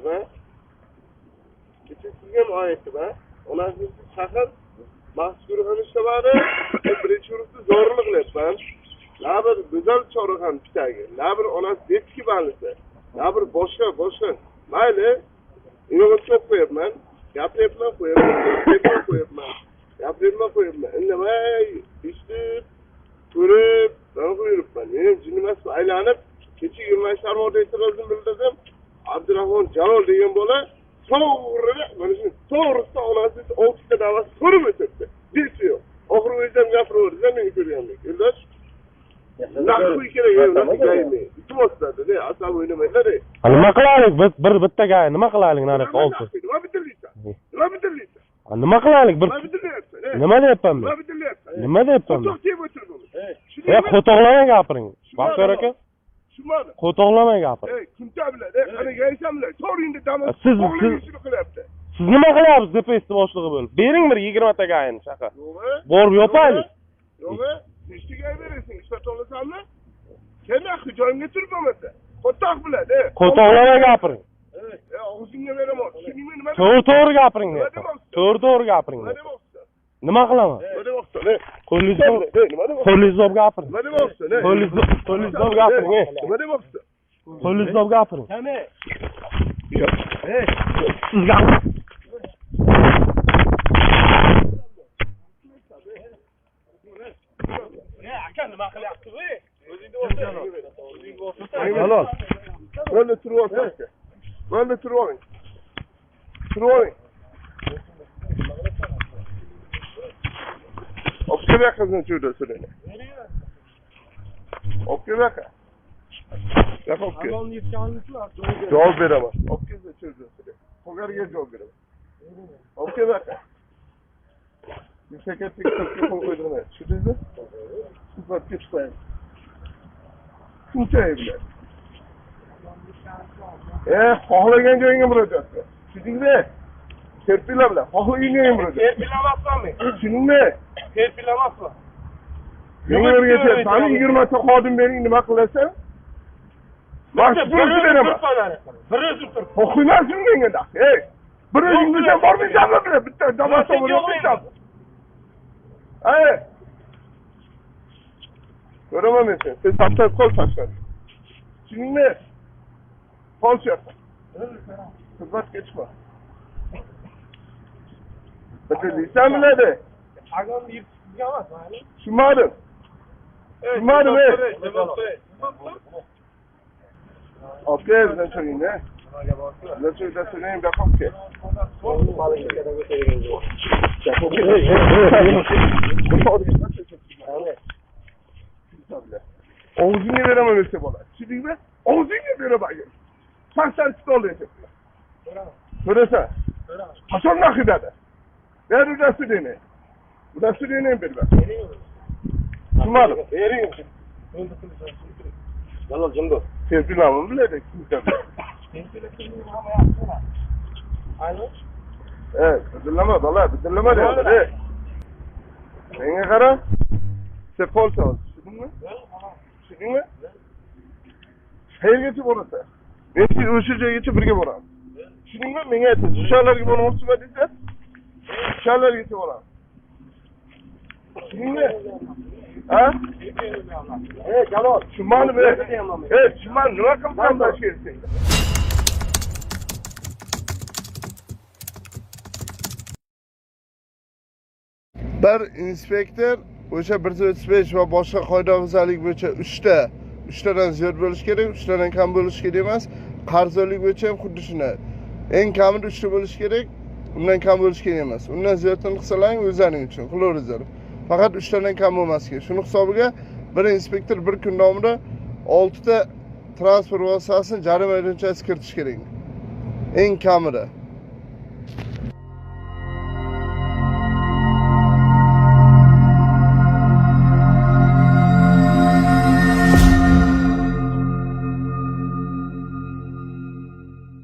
va kecha sizga ham aytdim ha. Onasini chaqir, maxsus guruhga ishlamadi. Birinchi guruhda zorlik qilyapman. Na bir go'zal chorrahan pitagi, na bir onasi detki balisi, na bir boshqa. Mayli, inovatsion qo'yapman. Gapiryapman, qo'yapman. Indamay, eshitib, ko'rib, yuribman. Men jin emasman, aylanib, kecha yurmay sharmod e'tirozini bildirdim. Abdurahmon Jalol degan bola to'g'risida onasi 6 ta da'vat ko'rib o'tibdi. Desi yo'q. Oxiri o'zim gapiraverdi, men ko'rganman. Yo'ldosh. Naqvi kerak emas, iltimoslarda, asab o'ynamaylar. Nima qilaylik? Biz bittaga nima qilaylik nariga olti? Nima bitirlaysan? Nima qilaylik? Bir nima deyapman men? Nima deyapman? Qo'toqlamay gapiring. Baxtiyor aka. Tushunmadim. Qo'toqlamay gapiring. Kunta biladi, qani gaysan biladi. To'g'ringda damas. Siz qilyapti. Siz nima qilyapsiz DPS boshlig'i bo'lib? Bering bir 20 ta gayini shaqa. Borib yopaylik. Yo'g'i, nechtaga berasan? Ishlab olasanmi? Sen axir joyingga turib bo'lmasa. Qo'toq biladi. Qo'toqlamay gapiring. Og'zingga beraman. Tushuningmi nima? To'g'ri gapiring. To'g'ri gapiring. Nima qilaman? Qo'lizdob gapiring. Nima demoqchisan? Qo'lizdob gapiring. Nima demoqchisan? Qo'lizdob gapiring. Qani? Siz gapiring. Aka nima qilyapsiz? O'zingni o'rta. Halol. Bo'ldi, turib olsa. Bo'ldi, turib oling. Obkebe kızın çocuğu söylene. Obkebe ka. Yap obkebe. Cevap veremez. Obkebe çocuğu söylene. Kogarıya cevap veremez. Obkebe ka. Yüksek ettik tepki koydum ne? Şu dizi? Süper geçmeyin. Kimse evler. Xohlagan joyingga murojaat. Tushundingmi? Serpila bilan xohlagan joyingga murojaat. Serpilamasmanmi? Tushundingmi? Serpilamasman. Menga o'rgatyapsan. Sani 20 ta xodim bering, nima qilasan? Maxsus beraman. Bir o'zim tur. O'qimasin menga da. Bir o'zing bilan bormaysanmi bilan bitta damasda bo'lmaysan. Ko'raman men seni. Sen saptab qo'l tashlab. Tushundingmi? Polsiyat. Xizmat kechma. Bitirlaysan biladi. Agonni yirtishga emas, mayli. Tushunmadim. Okey, bizdan so'raydi. Bizdan so'raydi, gapirke. Og'zingga beraman desa bo'ladi. Tushundingmi? Og'zingga beraman. Sen çıkıyorsun. Burası. Hasan nakidede. Ver burası dene. Burası dene bir bak. Tumadım. Veriyorum. Valla cımdo. Sevgilamı bile de kimse. Aynen. Evet. Bıdırlama valla. Bıdırlama de. Neye kara? Sepol sağ ol. Şudun mu? Hayır geçip orası. Men siz o'sha joygacha birga boramiz. Tushundingmi? Menga aytdi, o'shalarga bormoqchiman desa, o'shalargacha boramiz. Tushundingmi? Ha? Jalol, tushunmadimi? Tushunmadim. Nima qilsam boshqa yerda? Bir inspektor o'sha 135 va boshqa qoidabuzarlik bo'yicha 3 tadan ziyod bo'lish kerak, 3 tadan kam bo'lish kerak emas. Qarzdorlik bo'yicha ham xuddi shunday. Eng kamida 3 ta bo'lish kerak, undan kam bo'lish kerak emas. Undan ziyodini qilsalaring o'zlaring uchun, qilaveringlar. Faqat 3 tadan kam bo'lmas kerak. Shuni hisobiga bir inspektor bir kun davomida 6 ta transport vositasini jarima maydonchasiga kiritish kerak. Eng kamida.